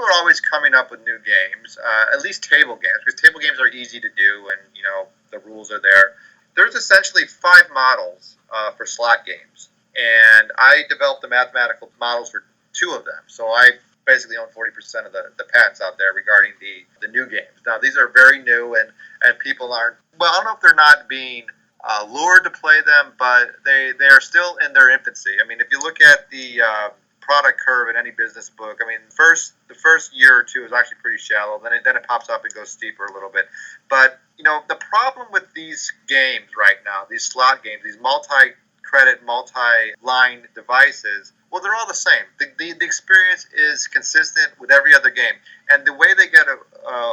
people are always coming up with new games, at least table games, because table games are easy to do, and the rules are there. There's essentially 5 models for slot games, and I developed the mathematical models for 2 of them. So I basically own 40% of the patents out there regarding the new games. Now, these are very new, and people aren't, well, I don't know if they're not being lured to play them, but they're still in their infancy. I mean, if you look at the product curve in any business book, I mean, the first year or two is actually pretty shallow. Then it pops up and goes steeper a little bit. But the problem with these games right now, these slot games, these multi-credit, multi-line devices, well, they're all the same. The experience is consistent with every other game, and the way they get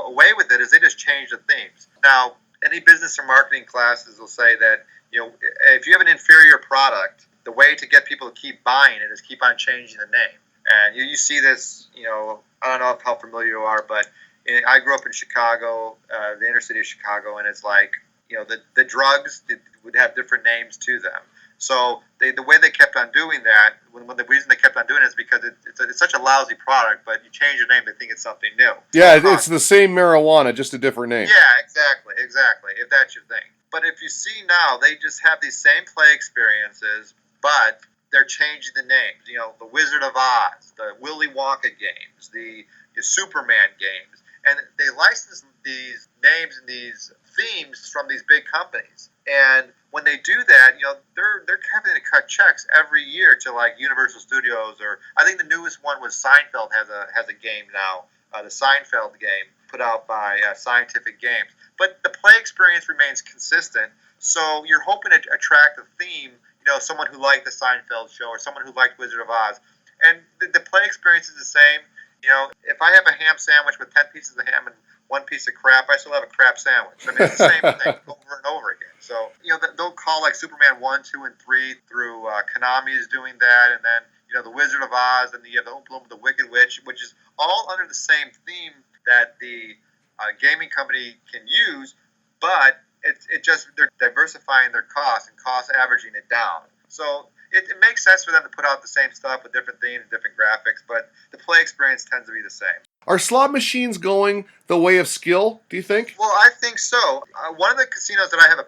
away with it is they just change the themes. Now, any business or marketing classes will say that if you have an inferior product, the way to get people to keep buying it is keep on changing the name. And you see this, I don't know how familiar you are, but I grew up in Chicago, the inner city of Chicago, and it's like, the drugs would have different names to them. So the way they kept on doing that, when the reason they kept on doing it is because it's such a lousy product, but you change your name, they think it's something new. Yeah, it's the same marijuana, just a different name. Yeah, exactly, if that's your thing. But if you see now, they just have these same play experiences, but they're changing the names. The Wizard of Oz, the Willy Wonka games, the Superman games, and they license these names and these themes from these big companies. And when they do that, they're having to cut checks every year to like Universal Studios, or I think the newest one was Seinfeld has a game now, the Seinfeld game put out by Scientific Games. But the play experience remains consistent, so you're hoping to attract a theme, someone who liked the Seinfeld show or someone who liked Wizard of Oz. And the play experience is the same. If I have a ham sandwich with 10 pieces of ham and 1 piece of crap, I still have a crap sandwich. I mean, it's the same thing over and over again. So, they'll call like Superman 1, 2, and 3 through Konami is doing that. And then, the Wizard of Oz, and you have the Oompa Loompa, the Wicked Witch, which is all under the same theme that the gaming company can use, but they're diversifying their costs and cost averaging it down. So it makes sense for them to put out the same stuff with different themes and different graphics, but the play experience tends to be the same. Are slot machines going the way of skill, do you think? Well, I think so. One of the casinos that I have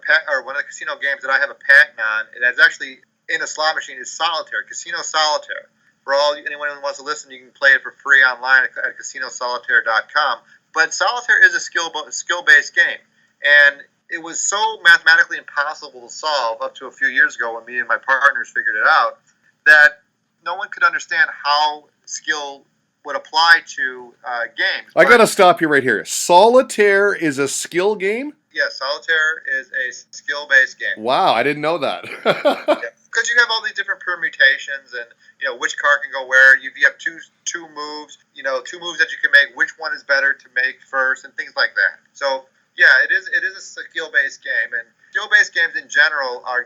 one of the casino games that I have a patent on, that's actually in a slot machine, is Solitaire, Casino Solitaire. For anyone who wants to listen, you can play it for free online at casinosolitaire.com. But Solitaire is a skill-based game, and it was so mathematically impossible to solve up to a few years ago when me and my partners figured it out, that no one could understand how skill would apply to games. I got to stop you right here. Solitaire is a skill game? Yeah, Solitaire is a skill-based game. Wow, I didn't know that. Because you have all these different permutations, and which card can go where. You have two moves, 2 moves that you can make. Which one is better to make first, and things like that. So yeah, it is a skill-based game, and skill-based games in general are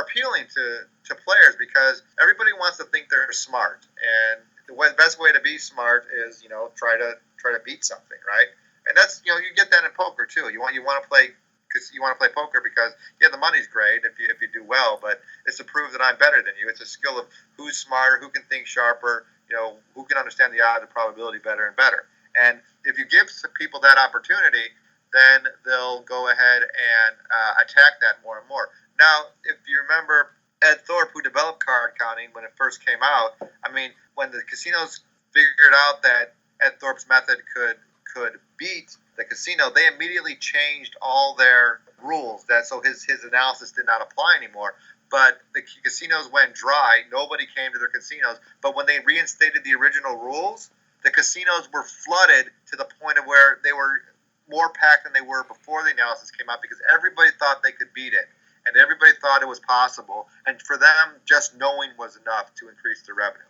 appealing to players because everybody wants to think they're smart, and the best way to be smart is try to beat something, right? And that's you get that in poker too. You want to play poker because the money's great if you do well, but it's to prove that I'm better than you. It's a skill of who's smarter, who can think sharper, who can understand the odds and probability better and better. And if you give some people that opportunity, then they'll go ahead and attack that more and more. Now, if you remember Ed Thorpe, who developed card counting when it first came out, I mean, when the casinos figured out that Ed Thorpe's method could beat the casino, they immediately changed all their rules so his analysis did not apply anymore. But the casinos went dry. Nobody came to their casinos. But when they reinstated the original rules, the casinos were flooded to the point of where they were more packed than they were before the analysis came out, because everybody thought they could beat it, and everybody thought it was possible. And for them, just knowing was enough to increase their revenue.